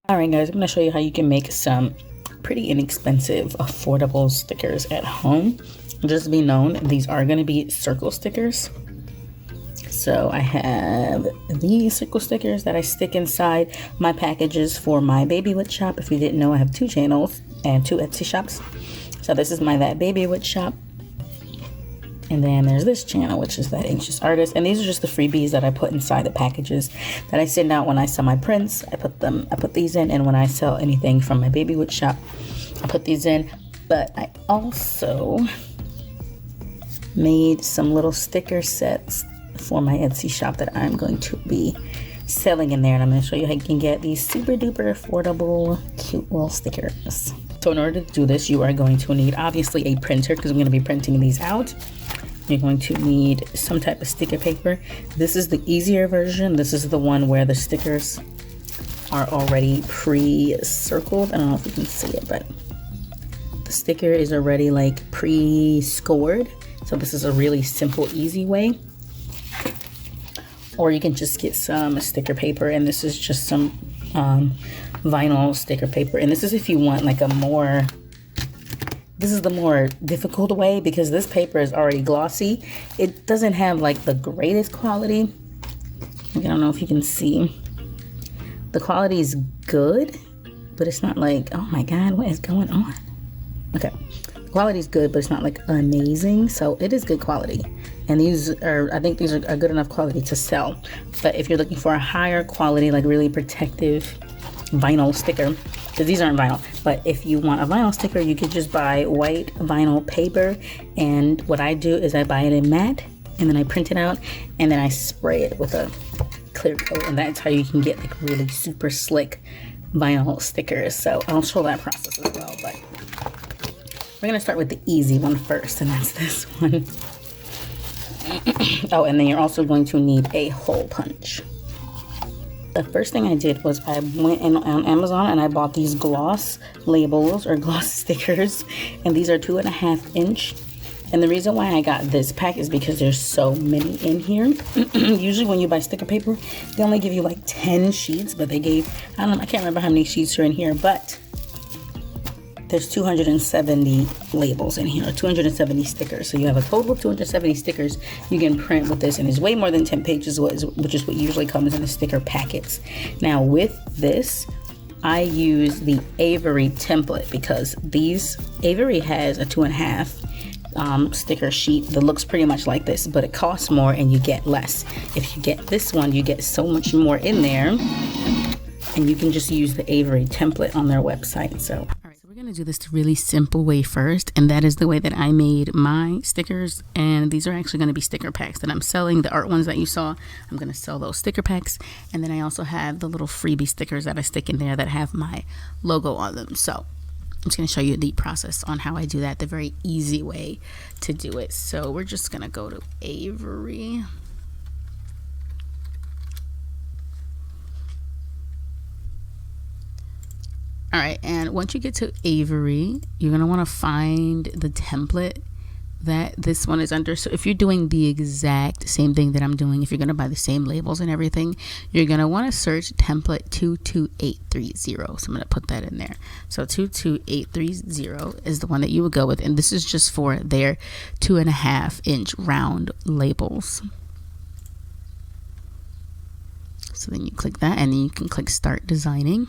Alright guys, I'm going to show you how you can make some pretty inexpensive, affordable stickers at home. Just be known, these are going to be circle stickers. So I have these circle stickers that I stick inside my packages for my Baby Wood shop. If you didn't know, I have 2 channels and 2 Etsy shops. So this is my That Baby Wood shop. And then there's this channel, which is ThatAnxiousArtist. And these are just the freebies that I put inside the packages that I send out when I sell my prints. I put these in, and when I sell anything from my Baby Wood shop, I put these in. But I also made some little sticker sets for my Etsy shop that I'm going to be selling in there. And I'm going to show you how you can get these super duper affordable, cute little stickers. So in order to do this, you are going to need obviously a printer, because I'm going to be printing these out. You're going to need some type of sticker paper. This is the easier version. This is the one where the stickers are already pre-circled. I don't know if you can see it, but the sticker is already like pre-scored. So this is a really simple, easy way. Or you can just get some sticker paper, and this is just some vinyl sticker paper. And this is if you want like this is the more difficult way, because this paper is already glossy. It doesn't have like the greatest quality. I don't know if you can see. The quality is good, but it's not like, oh my God, what is going on? Okay, the quality is good, but it's not like amazing. So it is good quality. And these are, I think these are a good enough quality to sell. But if you're looking for a higher quality, like really protective vinyl sticker, because these aren't vinyl, but if you want a vinyl sticker, you could just buy white vinyl paper. And what I do is I buy it in matte, and then I print it out, and then I spray it with a clear coat, and that's how you can get like really super slick vinyl stickers. So I'll show that process as well, but we're gonna start with the easy one first, and that's this one. Oh, and then you're also going to need a hole punch. The first thing I did was I went on Amazon and I bought these gloss labels or gloss stickers, and these are 2.5 inch. And the reason why I got this pack is because there's so many in here. Usually when you buy sticker paper, they only give you like 10 sheets, but they gave, I can't remember how many sheets are in here, but there's 270 labels in here, 270 stickers. So you have a total of 270 stickers you can print with this, and it's way more than 10 pages, which is what usually comes in the sticker packets. Now with this, I use the Avery Template, because Avery has a 2.5 sticker sheet that looks pretty much like this, but it costs more and you get less. If you get this one, you get so much more in there, and you can just use the Avery Template on their website. So we're going to do this the really simple way first, and that is the way that I made my stickers. And these are actually going to be sticker packs that I'm selling. The art ones that you saw, I'm going to sell those sticker packs. And then I also have the little freebie stickers that I stick in there that have my logo on them. So I'm just going to show you the process on how I do that, the very easy way to do it. So we're just going to go to Avery. All right, and once you get to Avery, you're going to want to find the template that this one is under. So if you're doing the exact same thing that I'm doing, if you're going to buy the same labels and everything, you're going to want to search template 22830. So I'm going to put that in there. So 22830 is the one that you would go with, and this is just for their 2.5 inch round labels. So then you click that, and then you can click Start Designing.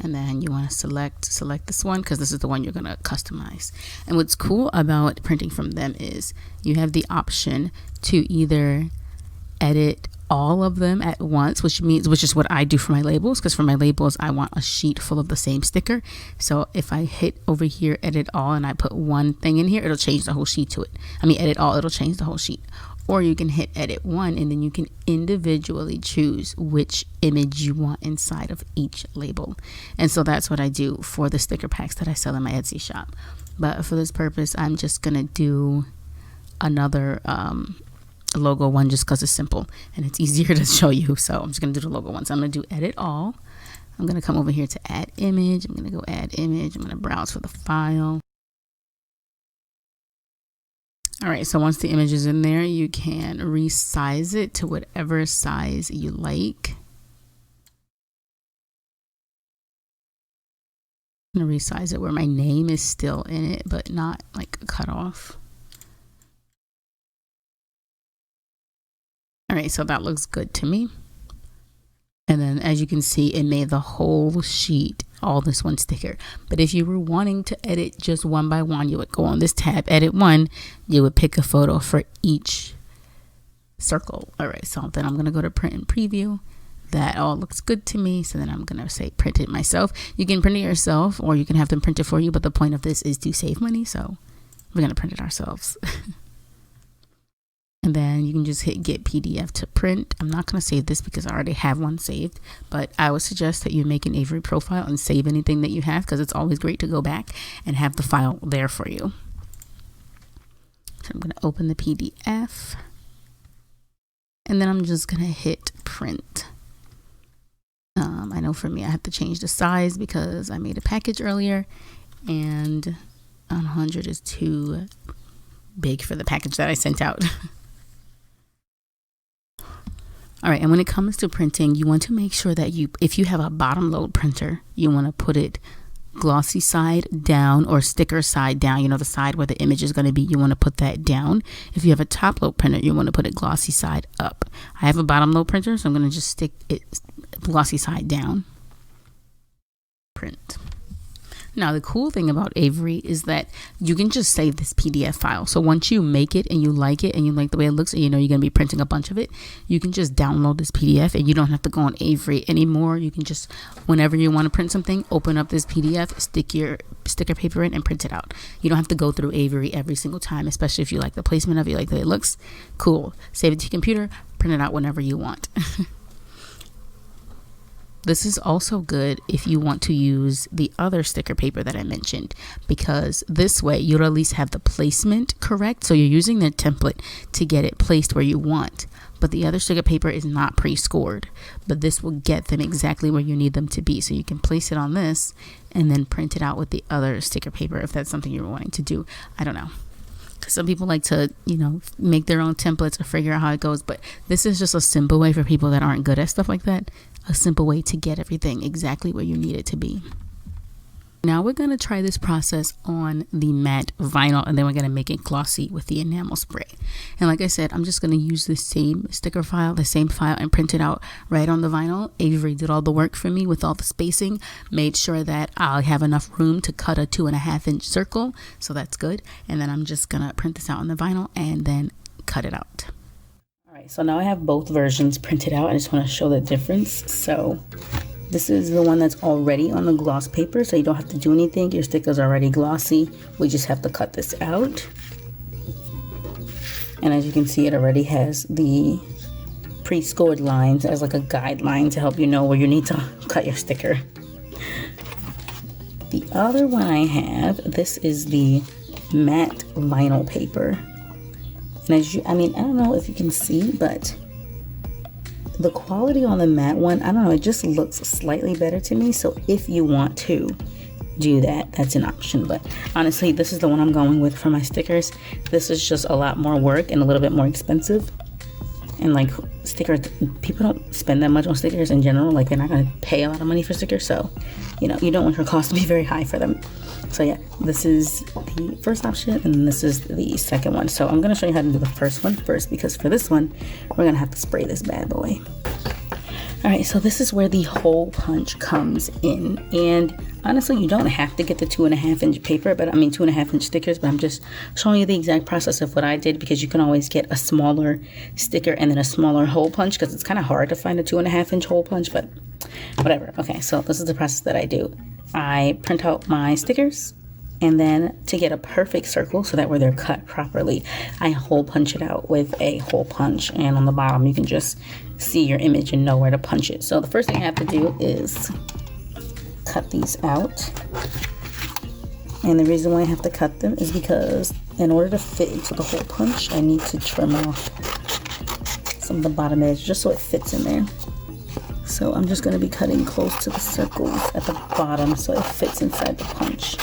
And then you want to select this one, because this is the one you're going to customize. And what's cool about printing from them is you have the option to either edit all of them at once, which is what I do for my labels, because for my labels I want a sheet full of the same sticker. So if I hit over here edit all and I put one thing in here, it'll change the whole sheet to it. Edit all, it'll change the whole sheet. Or you can hit edit one, and then you can individually choose which image you want inside of each label. And so that's what I do for the sticker packs that I sell in my Etsy shop. But for this purpose, I'm just gonna do another logo one, just because it's simple and it's easier to show you. So I'm just gonna do the logo one. So I'm gonna do edit all. I'm gonna come over here to add image. I'm gonna go add image. I'm gonna browse for the file. All right, so once the image is in there, you can resize it to whatever size you like. I'm gonna resize it where my name is still in it, but not like cut off. All right, so that looks good to me. And then as you can see, it made the whole sheet all this one sticker. But if you were wanting to edit just one by one, you would go on this tab, edit one, you would pick a photo for each circle. All right, so then I'm gonna go to print and preview. That all looks good to me, so then I'm gonna say print it myself. You can print it yourself or you can have them print it for you, but the point of this is to save money, so we're gonna print it ourselves. And then you can just hit get PDF to print. I'm not gonna save this because I already have one saved, but I would suggest that you make an Avery profile and save anything that you have, because it's always great to go back and have the file there for you. So I'm gonna open the PDF and then I'm just gonna hit print. I know for me, I have to change the size because I made a package earlier and 100 is too big for the package that I sent out. All right, and when it comes to printing, you want to make sure that if you have a bottom load printer, you want to put it glossy side down or sticker side down. You know, the side where the image is going to be, you want to put that down. If you have a top load printer, you want to put it glossy side up. I have a bottom load printer, so I'm going to just stick it glossy side down. Print. Now, the cool thing about Avery is that you can just save this PDF file. So once you make it and you like the way it looks, and you know you're going to be printing a bunch of it, you can just download this PDF and you don't have to go on Avery anymore. You can just, whenever you want to print something, open up this PDF, stick your sticker paper in and print it out. You don't have to go through Avery every single time, especially if you like the placement of it, you like the way it looks. Cool. Save it to your computer, print it out whenever you want. This is also good if you want to use the other sticker paper that I mentioned, because this way you'll at least have the placement correct. So you're using their template to get it placed where you want, but the other sticker paper is not pre-scored, but this will get them exactly where you need them to be. So you can place it on this and then print it out with the other sticker paper if that's something you're wanting to do. I don't know. Some people like to, you know, make their own templates or figure out how it goes, but this is just a simple way for people that aren't good at stuff like that. A simple way to get everything exactly where you need it to be. Now we're going to try this process on the matte vinyl, and then we're going to make it glossy with the enamel spray. And like I said, I'm just going to use the same sticker file, the same file, and print it out right on the vinyl. Avery did all the work for me with all the spacing, made sure that I'll have enough room to cut a 2.5 inch circle. So that's good. And then I'm just going to print this out on the vinyl and then cut it out. All right, so now I have both versions printed out. I just want to show the difference. So this is the one that's already on the gloss paper, so you don't have to do anything. Your sticker's already glossy. We just have to cut this out. And as you can see, it already has the pre-scored lines as like a guideline to help you know where you need to cut your sticker. The other one I have, this is the matte vinyl paper. And as you, I don't know if you can see, but the quality on the matte one, I don't know, it just looks slightly better to me. So if you want to do that, that's an option. But honestly, this is the one I'm going with for my stickers. This is just a lot more work and a little bit more expensive. And like stickers, people don't spend that much on stickers in general. Like they're not going to pay a lot of money for stickers. So, you know, you don't want your cost to be very high for them. So yeah, this is the first option and this is the second one. So I'm going to show you how to do the first one first, because for this one, we're going to have to spray this bad boy. All right, so this is where the hole punch comes in. And honestly, you don't have to get the 2.5 inch paper, but 2.5 inch stickers, but I'm just showing you the exact process of what I did, because you can always get a smaller sticker and then a smaller hole punch, because it's kind of hard to find a 2.5 inch hole punch, but whatever. Okay, so this is the process that I do. I print out my stickers, and then to get a perfect circle so that way they're cut properly, I hole punch it out with a hole punch. And on the bottom, you can just see your image and know where to punch it. So the first thing I have to do is cut these out. And the reason why I have to cut them is because in order to fit into the hole punch, I need to trim off some of the bottom edge just so it fits in there. So I'm just going to be cutting close to the circles at the bottom so it fits inside the punch.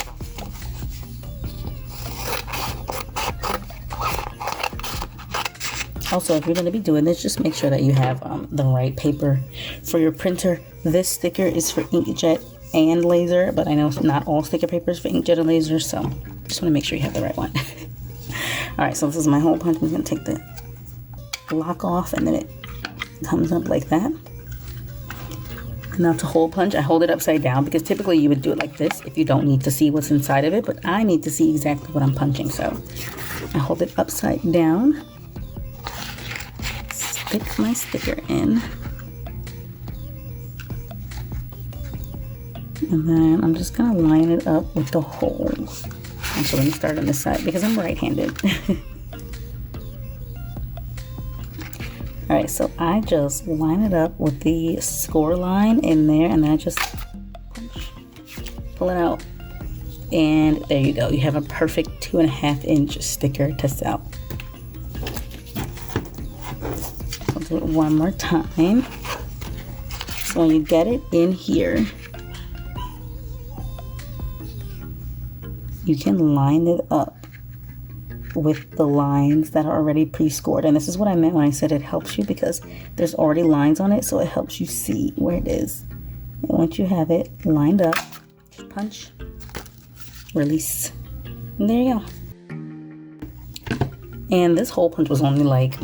Also, if you're going to be doing this, just make sure that you have the right paper for your printer. This sticker is for inkjet and laser, but I know not all sticker papers for inkjet and laser, so just want to make sure you have the right one. All right, so this is my hole punch. I'm going to take the lock off, and then it comes up like that. Now to hole punch, I hold it upside down because typically you would do it like this if you don't need to see what's inside of it, but I need to see exactly what I'm punching, so I hold it upside down, stick my sticker in, and then I'm just gonna line it up with the hole. So let me start on this side because I'm right-handed. All right, so I just line it up with the score line in there, and then I just pull it out, and there you go. You have a perfect 2.5-inch sticker to sell. I'll do it one more time. So when you get it in here, you can line it up with the lines that are already pre-scored. And this is what I meant when I said it helps you, because there's already lines on it, so it helps you see where it is. And once you have it lined up, punch, release, and there you go. And this hole punch was only like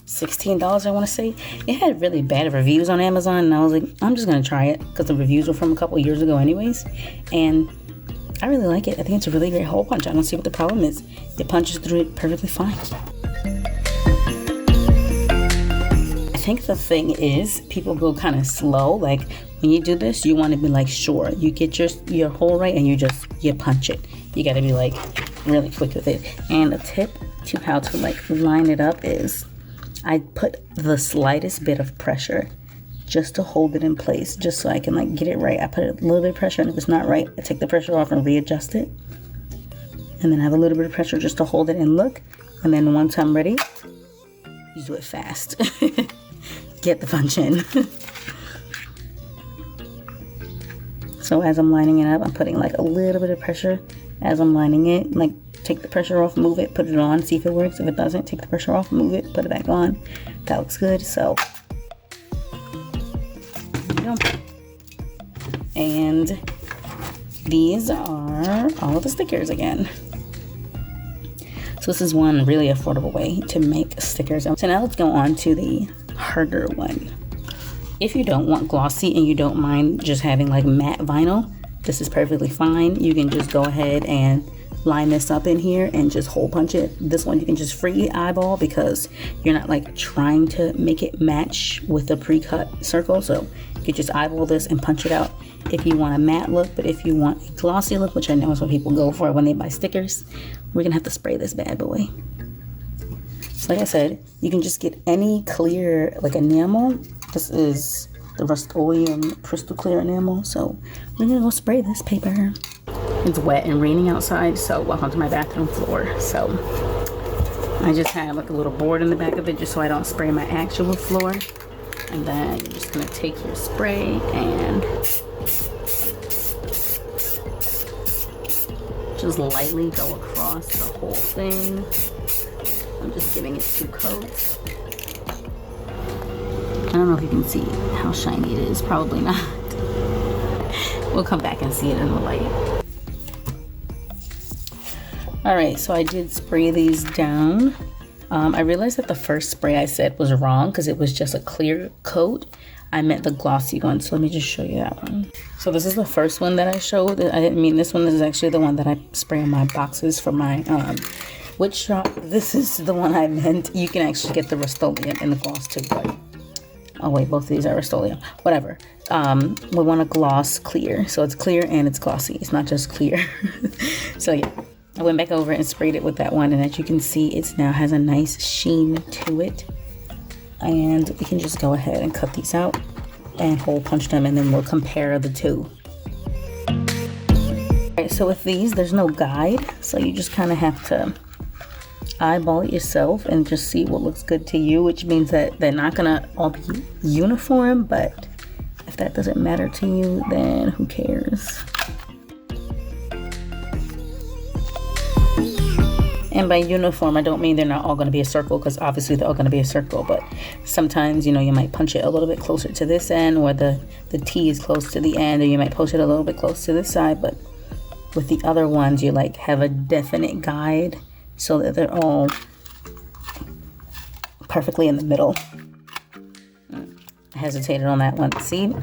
$16, I want to say. It had really bad reviews on Amazon, and I was like, I'm just gonna try it because the reviews were from a couple years ago anyways, and I really like it. I think it's a really great hole punch. I don't see what the problem is. It punches through it perfectly fine. I think the thing is, people go kind of slow. Like when you do this, you want to be like sure. You get your hole right and you punch it. You got to be like really quick with it. And a tip to how to like line it up is I put the slightest bit of pressure just to hold it in place, just so I can like get it right. I put a little bit of pressure, and if it's not right, I take the pressure off and readjust it. And then I have a little bit of pressure just to hold it and look. And then once I'm ready, you do it fast. Get the punch in. So as I'm lining it up, I'm putting like a little bit of pressure as I'm lining it. Like take the pressure off, move it, put it on, see if it works. If it doesn't, take the pressure off, move it, put it back on. That looks good. So and these are all of the stickers again. So this is one really affordable way to make stickers. So now let's go on to the harder one. If you don't want glossy and you don't mind just having like matte vinyl, this is perfectly fine. You can just go ahead and line this up in here and just hole punch it. This one you can just free eyeball because you're not like trying to make it match with the pre-cut circle. So you can just eyeball this and punch it out if you want a matte look. But if you want a glossy look, which I know is what people go for when they buy stickers, we're gonna have to spray this bad boy. So like I said, you can just get any clear like enamel. This is the Rust-Oleum crystal clear enamel. So we're gonna go spray this paper. It's wet and raining outside, so welcome to my bathroom floor. So I just have like a little board in the back of it just so I don't spray my actual floor. And then you're just gonna take your spray and just lightly go across the whole thing. I'm just giving it 2 coats. I don't know if you can see how shiny it is, probably not. We'll come back and see it in the light. All right, so I did spray these down. I realized that the first spray I said was wrong because it was just a clear coat. I meant the glossy one, so let me just show you that one. So this is the first one that I showed. I didn't mean this one. This is actually the one that I spray on my boxes for my wood shop. This is the one I meant. You can actually get the Rust-Oleum in the gloss too, but oh wait, both of these are Rust-Oleum. Whatever. We want a gloss clear, so it's clear and it's glossy. It's not just clear. So yeah. I went back over and sprayed it with that one, and as you can see, it now has a nice sheen to it. And we can just go ahead and cut these out and hole punch them, and then we'll compare the two. Alright, so with these, there's no guide, so you just kind of have to eyeball it yourself and just see what looks good to you, which means that they're not gonna all be uniform, but if that doesn't matter to you, then who cares? And by uniform, I don't mean they're not all going to be a circle, because obviously they're all going to be a circle, but sometimes, you know, you might punch it a little bit closer to this end, or the T is close to the end, or you might push it a little bit close to this side. But with the other ones, you like have a definite guide so that they're all perfectly in the middle. I hesitated on that one. See,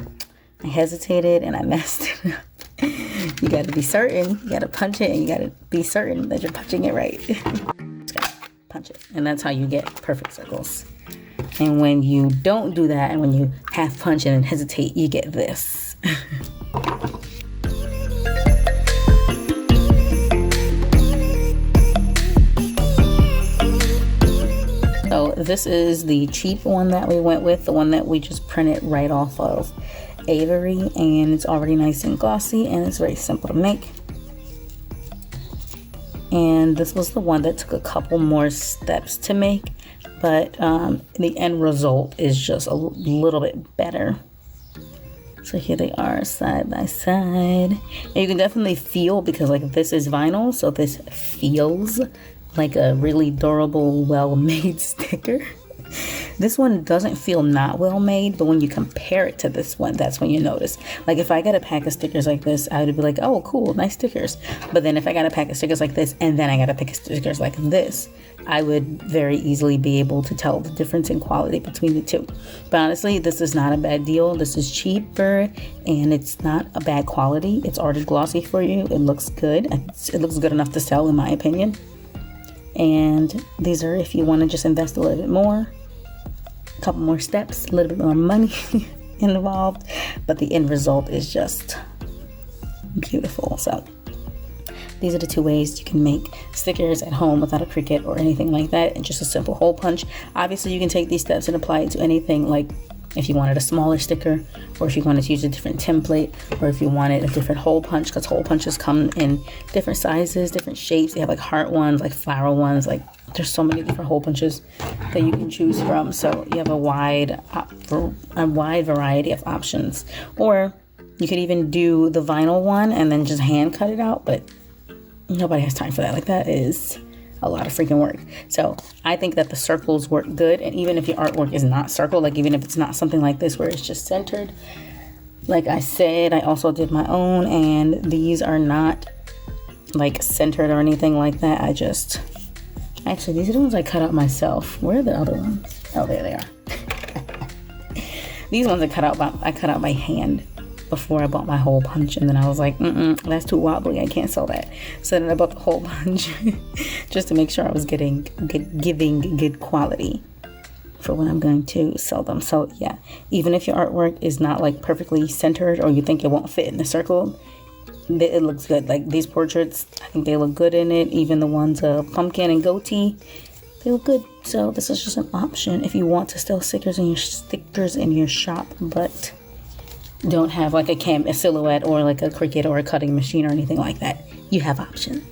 I hesitated and I messed it up. You got to be certain. You got to punch it, and you got to be certain that you're punching it right. Just gotta punch it, and that's how you get perfect circles. And when you don't do that, and when you half punch and hesitate, you get this. So this is the cheap one that we went with, the one that we just printed right off of Avery, and it's already nice and glossy, and it's very simple to make. And this was the one that took a couple more steps to make, but the end result is just a little bit better. So here they are side by side, and you can definitely feel, because like this is vinyl, so this feels like a really durable, well-made sticker. This one doesn't feel not well made, but when you compare it to this one, that's when you notice. Like if I got a pack of stickers like this, I would be like, oh cool, nice stickers. But then if I got a pack of stickers like this, and then I got a pack of stickers like this, I would very easily be able to tell the difference in quality between the two. But honestly, this is not a bad deal. This is cheaper, and it's not a bad quality. It's already glossy for you. It looks good. It looks good enough to sell, in my opinion. And these are if you want to just invest a little bit more, a couple more steps, a little bit more money involved, but the end result is just beautiful. So these are the two ways you can make stickers at home without a Cricut or anything like that, and just a simple hole punch. Obviously you can take these steps and apply it to anything, like if you wanted a smaller sticker, or if you wanted to use a different template, or if you wanted a different hole punch, because hole punches come in different sizes, different shapes. They have like heart ones, like flower ones, like there's so many different hole punches that you can choose from. So you have a wide variety of options. Or you could even do the vinyl one and then just hand cut it out, but nobody has time for that. Like that is a lot of freaking work. So I think that the circles work good. And even if your artwork is not circle, like even if it's not something like this where it's just centered, like I said, I also did my own, and these are not like centered or anything like that. Actually, these are the ones I cut out myself. Where are the other ones? Oh, there they are. These ones I cut out by hand before I bought my hole punch, and then I was like, that's too wobbly, I can't sell that. So then I bought the hole punch just to make sure I was giving good quality for when I'm going to sell them. So yeah, even if your artwork is not like perfectly centered, or you think it won't fit in the circle, it looks good. Like these portraits, I think they look good in it. Even the ones of pumpkin and goatee, they look good. So this is just an option if you want to sell stickers in your shop, but don't have like a silhouette or like a Cricut or a cutting machine or anything like that. You have options.